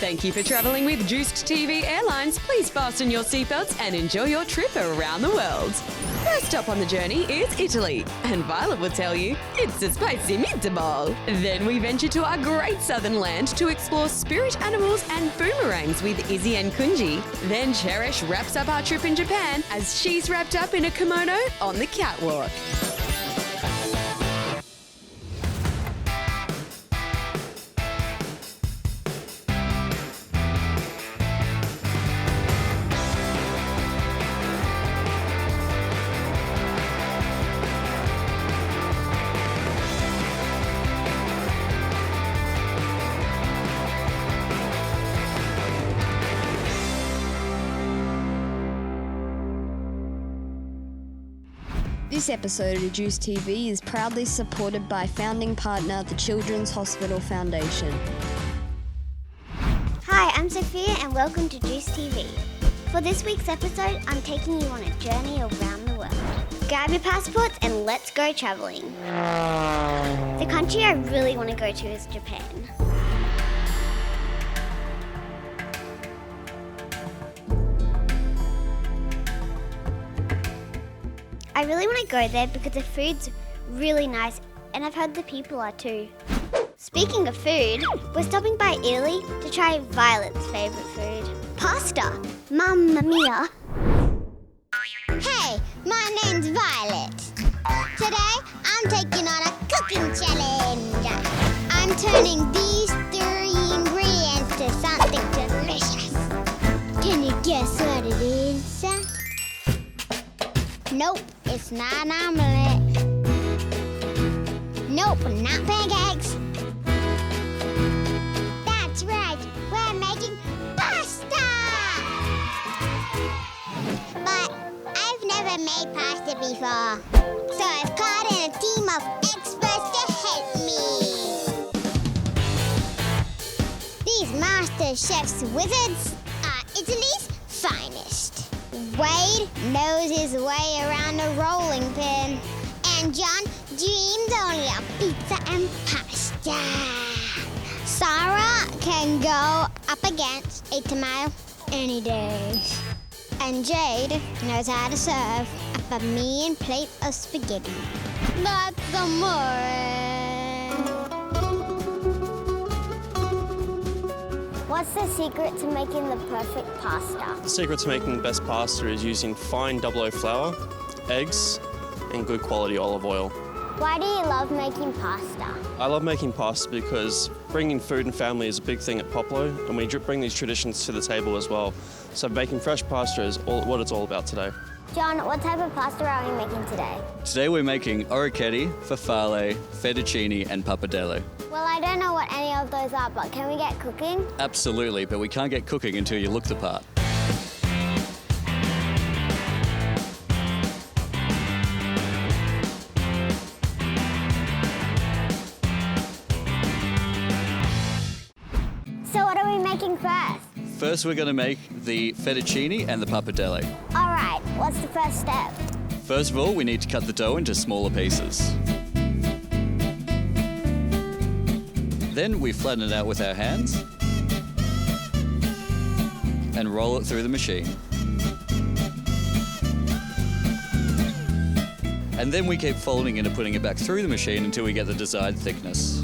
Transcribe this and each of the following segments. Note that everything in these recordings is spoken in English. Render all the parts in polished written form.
Thank you for travelling with Juiced TV Airlines. Please fasten your seatbelts and enjoy your trip around the world. First stop on the journey is Italy, and Violet will tell you it's a spicy meatball. Then we venture to our great southern land to explore spirit animals and boomerangs with Izzy and Koji. Then Cherish wraps up our trip in Japan as she's wrapped up in a kimono on the catwalk. This episode of Juice TV is proudly supported by founding partner, the Children's Hospital Foundation. Hi, I'm Sophia and welcome to Juice TV. For this week's episode, I'm taking you on a journey around the world. Grab your passports and let's go travelling. The country I really want to go to is Japan. I really want to go there because the food's really nice and I've heard the people are too. Speaking of food, we're stopping by Italy to try Violet's favourite food, pasta. Mamma mia. Hey, my name's Violet. Today, I'm taking on a cooking challenge. I'm turning these 3 ingredients to something delicious. Can you guess what it is? Nope, it's not an omelet. Nope, not pancakes. That's right, we're making pasta! But I've never made pasta before, so I've called in a team of experts to help me. These master chef's wizards are Italy's finest. Wade knows his way around a rolling pin, and John dreams only of pizza and pasta. Sarah can go up against a tomato any day. And Jade knows how to serve up a mean plate of spaghetti. That's amore. What's the secret to making the perfect pasta? The secret to making the best pasta is using fine 00 flour, eggs, and good quality olive oil. Why do you love making pasta? I love making pasta because bringing food and family is a big thing at Poplo, and we bring these traditions to the table as well. So making fresh pasta is what it's all about today. John, what type of pasta are we making today? Today we're making orecchiette, farfalle, fettuccine and pappardelle. Well, I don't know what any of those are, but can we get cooking? Absolutely, but we can't get cooking until you look the part. So what are we making first? First we're going to make the fettuccine and the pappardelle. All right, what's the first step? First of all, we need to cut the dough into smaller pieces. Then we flatten it out with our hands and roll it through the machine. And then we keep folding it and putting it back through the machine until we get the desired thickness.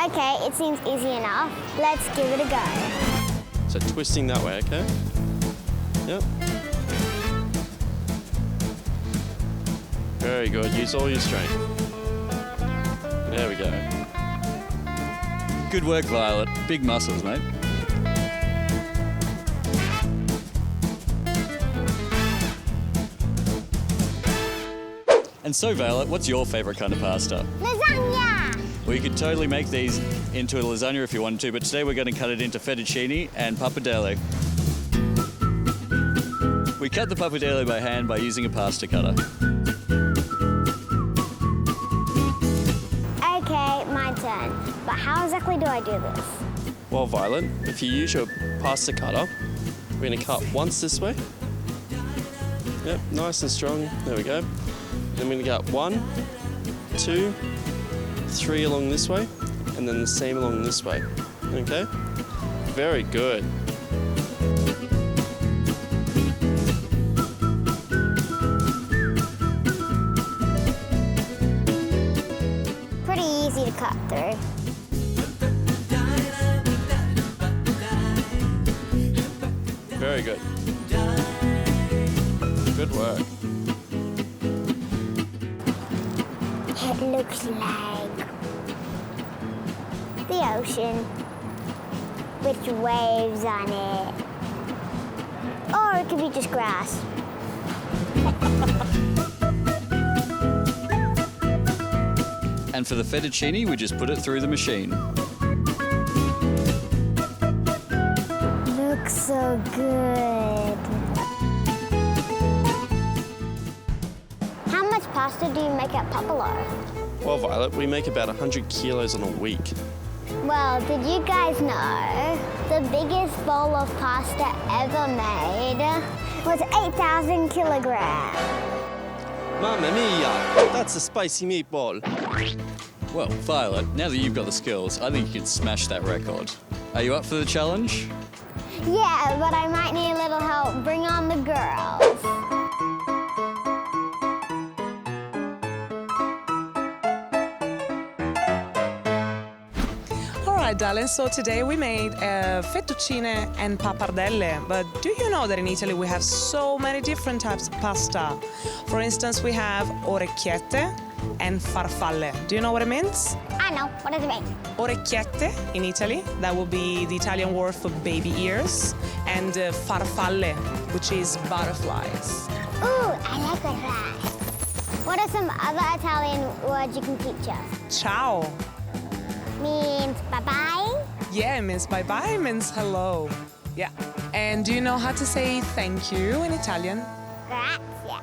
Okay, it seems easy enough. Let's give it a go. So twisting that way, okay? Yep. Very good, use all your strength. There we go. Good work, Violet. Big muscles, mate. And so, Violet, what's your favourite kind of pasta? Lasagna! Well, you could totally make these into a lasagna if you wanted to, but today we're going to cut it into fettuccine and pappardelle. We cut the pappardelle by hand by using a pasta cutter. Okay, my turn. But how exactly do I do this? Well, Violet, if you use your pasta cutter, we're going to cut once this way. Yep, nice and strong. There we go. Then we're going to cut 1, 2, 3 along this way, and then the same along this way. Okay? Very good. Pretty easy to cut through. Very good. Good work. It looks like the ocean with waves on it. Or it could be just grass. And for the fettuccine, we just put it through the machine. Looks so good. How much pasta do you make at Popolo? Well, Violet, we make about 100 kilos in a week. Well, did you guys know the biggest bowl of pasta ever made was 8,000 kilograms? Mamma mia! That's a spicy meatball. Well, Violet, now that you've got the skills, I think you can smash that record. Are you up for the challenge? Yeah, but I might need a little help. Bring on the girls. Alright, darling, so today we made fettuccine and pappardelle, but do you know that in Italy we have so many different types of pasta? For instance, we have orecchiette and farfalle. Do you know what it means? I know. What does it mean? Orecchiette in Italy, that will be the Italian word for baby ears, and farfalle, which is butterflies. Ooh, I like that. What are some other Italian words you can teach us? Ciao. Means bye-bye? Yeah, it means bye-bye, it means hello. Yeah. And do you know how to say thank you in Italian? Grazie.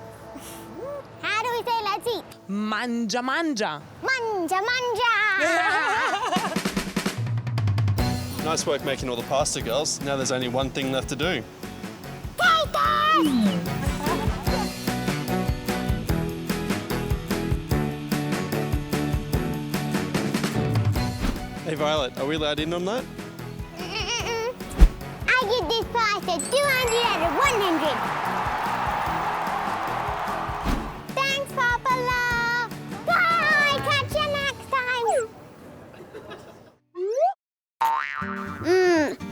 How do we say let's eat? Mangia, mangia. Mangia, mangia! Nice work making all the pasta, girls. Now there's only one thing left to do. Potatoes! Hey, Violet, are we allowed in on that? I give this pasta 200 out of 100. Thanks, Papa Love. Bye. Catch you next time.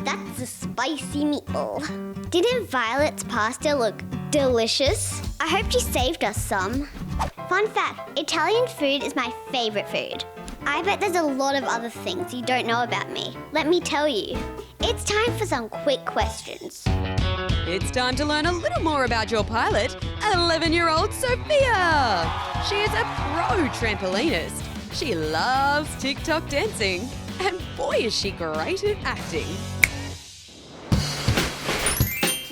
That's a spicy meatball. Didn't Violet's pasta look delicious? I hope she saved us some. Fun fact, Italian food is my favorite food. I bet there's a lot of other things you don't know about me. Let me tell you. It's time for some quick questions. It's time to learn a little more about your pilot, 11-year-old Sophia. She is a pro trampolinist. She loves TikTok dancing. And boy, is she great at acting.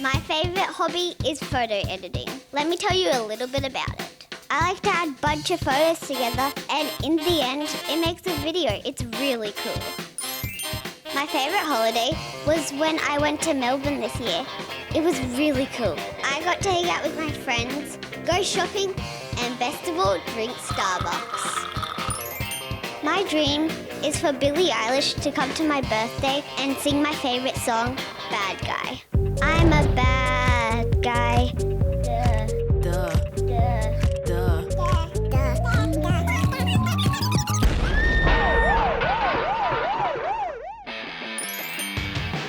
My favorite hobby is photo editing. Let me tell you a little bit about it. I like to add a bunch of photos together, and in the end, it makes a video. It's really cool. My favorite holiday was when I went to Melbourne this year. It was really cool. I got to hang out with my friends, go shopping, and best of all, drink Starbucks. My dream is for Billie Eilish to come to my birthday and sing my favorite song, Bad Guy. I'm a bad guy.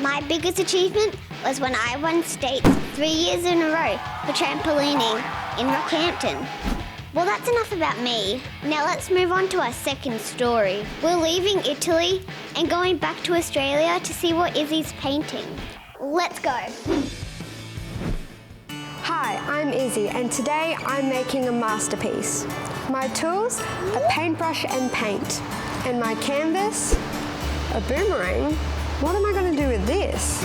My biggest achievement was when I won states 3 years in a row for trampolining in Rockhampton. Well, that's enough about me. Now let's move on to our second story. We're leaving Italy and going back to Australia to see what Izzy's painting. Let's go. Hi, I'm Izzy, and today I'm making a masterpiece. My tools, a paintbrush and paint, and my canvas, a boomerang. What am I going to do with this?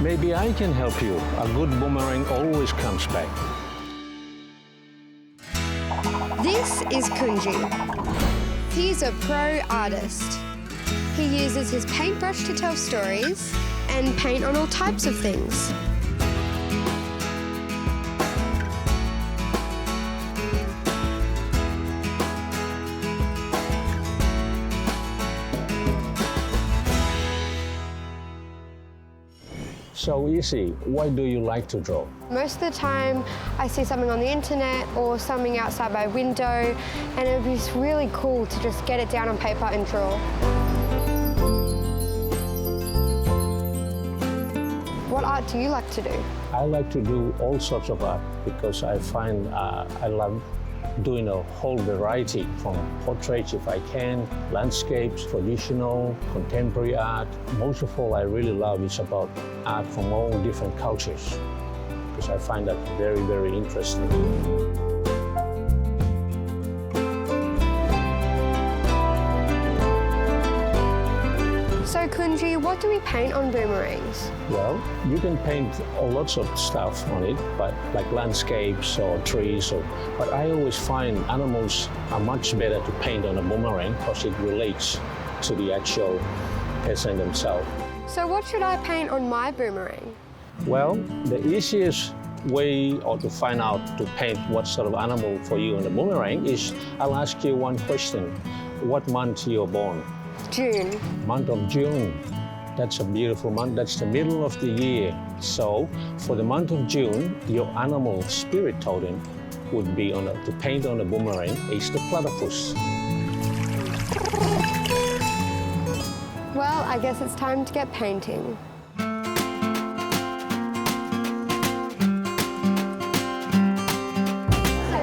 Maybe I can help you. A good boomerang always comes back. This is Kunji. He's a pro artist. He uses his paintbrush to tell stories and paint on all types of things. So Izzy, why do you like to draw? Most of the time, I see something on the internet or something outside my window, and it would be really cool to just get it down on paper and draw. What art do you like to do? I like to do all sorts of art because I find I love doing a whole variety, from portraits if I can, landscapes, traditional, contemporary art. Most of all I really love is about art from all different cultures, because I find that very, very interesting. So Kunji, what do we paint on boomerangs? Well, you can paint lots of stuff on it, but like landscapes or trees. But I always find animals are much better to paint on a boomerang because it relates to the actual person themselves. So what should I paint on my boomerang? Well, the easiest way or to find out to paint what sort of animal for you on the boomerang is I'll ask you one question. What month you're born? June. Month of June. That's a beautiful month. That's the middle of the year. So for the month of June, your animal spirit totem would be to paint on a boomerang is the platypus. Well, I guess it's time to get painting.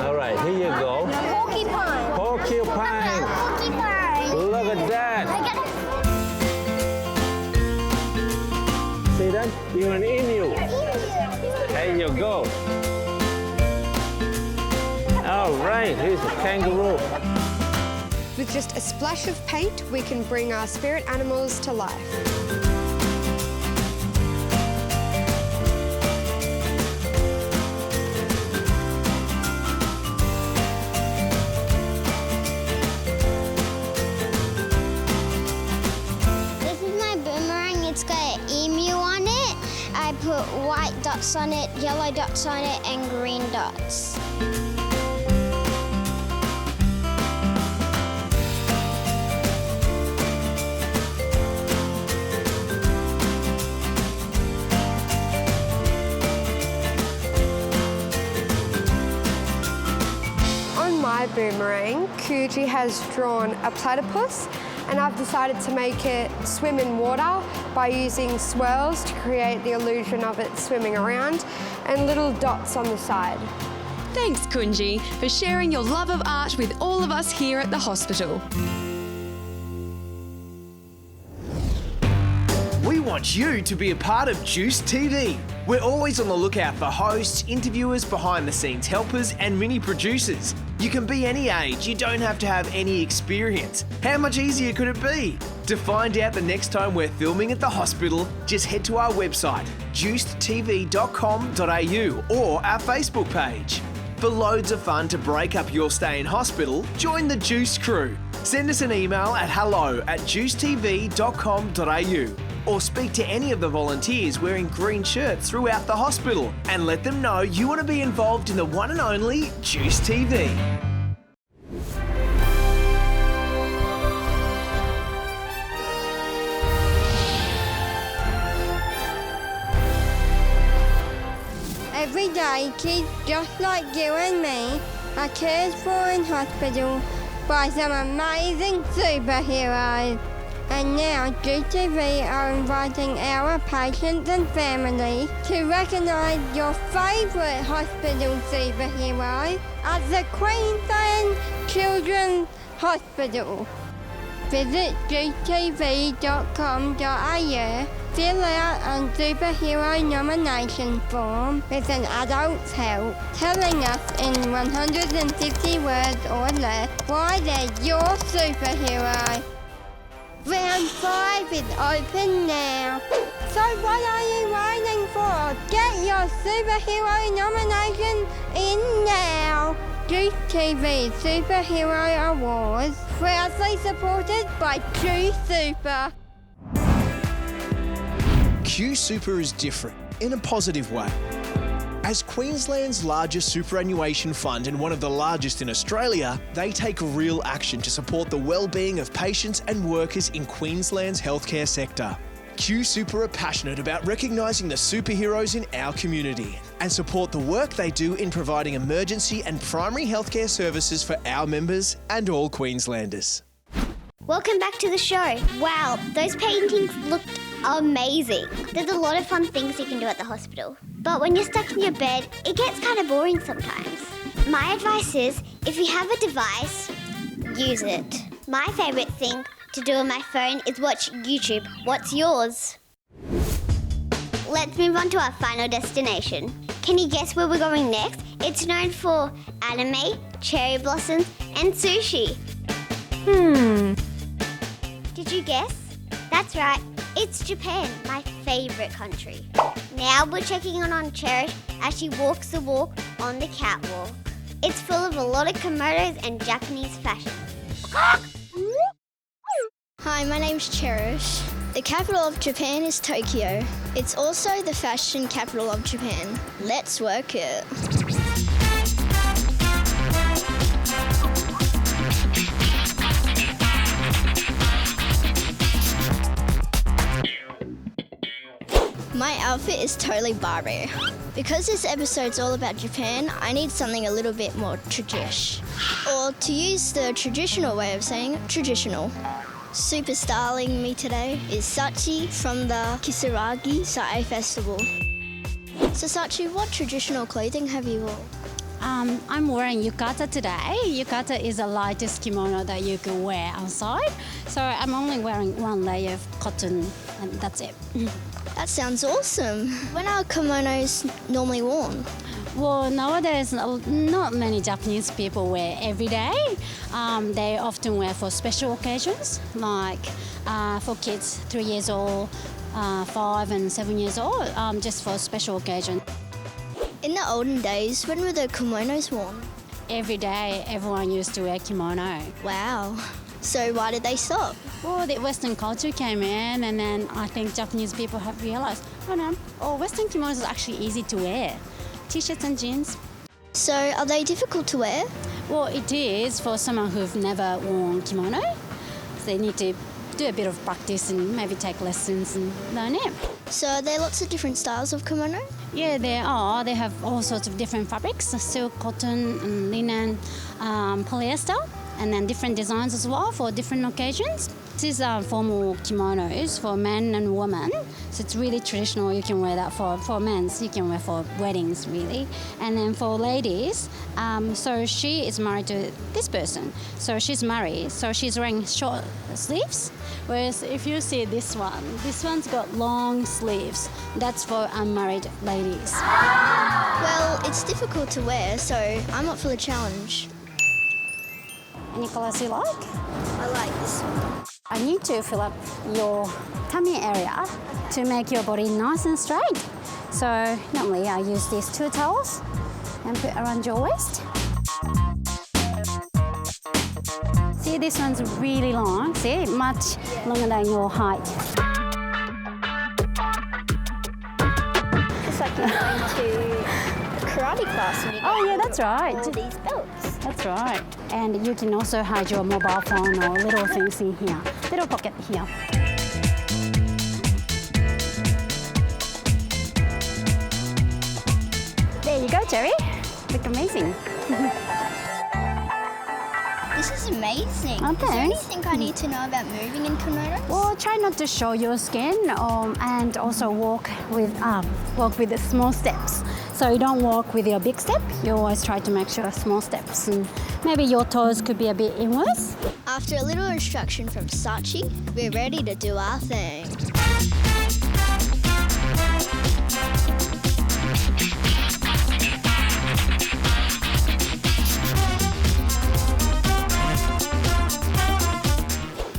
All right, here you go. Porcupine. Porcupine. Porcupine. Look at that. See that? You're an emu. There you go. All right, here's a kangaroo. With just a splash of paint, we can bring our spirit animals to life. This is my boomerang. It's got an emu on it. I put white dots on it, yellow dots on it, and green dots. My boomerang, Koji has drawn a platypus, and I've decided to make it swim in water by using swirls to create the illusion of it swimming around, and little dots on the side. Thanks, Kunji, for sharing your love of art with all of us here at the hospital. We want you to be a part of Juice TV. We're always on the lookout for hosts, interviewers, behind-the-scenes helpers, and mini producers. You can be any age, you don't have to have any experience. How much easier could it be? To find out the next time we're filming at the hospital, just head to our website, juicedtv.com.au, or our Facebook page. For loads of fun to break up your stay in hospital, join the Juice crew. Send us an email at hello@juicetv.com.au. or speak to any of the volunteers wearing green shirts throughout the hospital and let them know you want to be involved in the one and only Juice TV. Every day, kids just like you and me are cared for in hospital by some amazing superheroes. And now GTV are inviting our patients and families to recognise your favourite hospital superhero at the Queensland Children's Hospital. Visit gtv.com.au, fill out a superhero nomination form with an adult's help, telling us in 150 words or less why they're your superhero. Round 5 is open now. So what are you waiting for? Get your superhero nomination in now. Juice TV Superhero Awards, proudly supported by Q Super. Q Super is different in a positive way. As Queensland's largest superannuation fund and one of the largest in Australia, they take real action to support the well-being of patients and workers in Queensland's healthcare sector. Q Super are passionate about recognising the superheroes in our community and support the work they do in providing emergency and primary healthcare services for our members and all Queenslanders. Welcome back to the show. Wow, those paintings looked amazing. There's a lot of fun things you can do at the hospital. But when you're stuck in your bed, it gets kind of boring sometimes. My advice is, if you have a device, use it. My favourite thing to do on my phone is watch YouTube. What's yours? Let's move on to our final destination. Can you guess where we're going next? It's known for anime, cherry blossoms, and sushi. Did you guess? That's right, it's Japan, my favourite country. Now we're checking in on Cherish as she walks the walk on the catwalk. It's full of a lot of kimonos and Japanese fashion. Hi, my name's Cherish. The capital of Japan is Tokyo. It's also the fashion capital of Japan. Let's work it. My outfit is totally Barbie. Because this episode's all about Japan, I need something a little bit more tradish. Or to use the traditional way of saying it, traditional. Super styling me today is Sachi from the Kisaragi Sae Festival. So Sachi, what traditional clothing have you worn? I'm wearing yukata today. Yukata is the lightest kimono that you can wear outside. So I'm only wearing one layer of cotton and that's it. That sounds awesome. When are kimonos normally worn? Well, nowadays, not many Japanese people wear every day. They often wear for special occasions, like for kids 3 years old, 5 and 7 years old, just for special occasion. In the olden days, when were the kimonos worn? Every day, everyone used to wear kimono. Wow. So why did they stop? Well, the Western culture came in, and then I think Japanese people have realised, Western kimonos is actually easy to wear. T-shirts and jeans. So are they difficult to wear? Well, it is for someone who've never worn kimono. They need to do a bit of practice and maybe take lessons and learn it. So are there lots of different styles of kimono? Yeah, there are. They have all sorts of different fabrics, silk, cotton, and linen, polyester, and then different designs as well for different occasions. These are formal kimonos for men and women, so it's really traditional. You can wear that for men, you can wear for weddings, really. And then for ladies, so she is married to this person, so she's married, so she's wearing short sleeves, whereas if you see this one's got long sleeves. That's for unmarried ladies. Well, it's difficult to wear, so I'm up for the challenge. Any colours you like? I like this one. I need to fill up your tummy area to make your body nice and straight. So normally I use these 2 towels and put around your waist. See, this one's really long. See, much longer than your height. Just like you're going to karate class and you get that's right. all these belts. That's right. And you can also hide your mobile phone or little things in here. Little pocket here. There you go, Jerry. Look amazing. This is amazing. Oh, is there thanks. anything I need to know about moving in kimonos? Well, try not to show your skin and also walk with the small steps. So you don't walk with your big step. You always try to make sure small steps, and maybe your toes could be a bit inwards. After a little instruction from Sachi, we're ready to do our thing.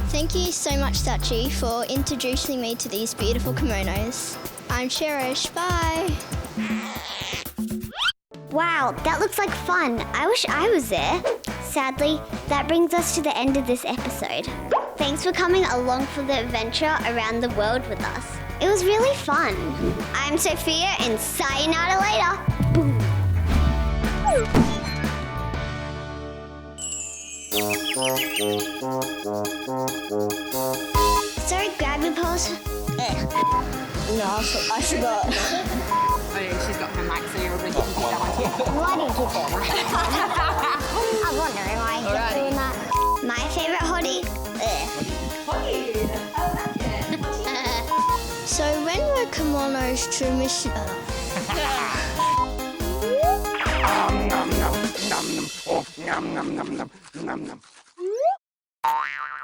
Thank you so much, Sachi, for introducing me to these beautiful kimonos. I'm Cherish. Bye. Wow, that looks like fun. I wish I was there. Sadly, that brings us to the end of this episode. Thanks for coming along for the adventure around the world with us. It was really fun. I'm Sophia, and sayonara later. Boom. Sorry, grab your pulse. No, I forgot. Oh yeah, she's got her mic, so you're going to keep that one too. Why do you keep doing that? I was wondering why you keep doing that. My favourite hottie? So when were kimonos traditional?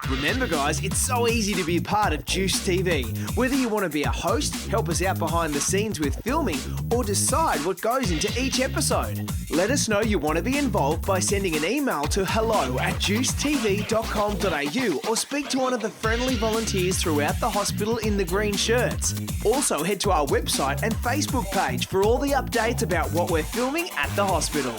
Remember guys, it's so easy to be a part of Juice TV. Whether you want to be a host, help us out behind the scenes with filming, or decide what goes into each episode. Let us know you want to be involved by sending an email to hello@juicetv.com.au or speak to one of the friendly volunteers throughout the hospital in the green shirts. Also head to our website and Facebook page for all the updates about what we're filming at the hospital.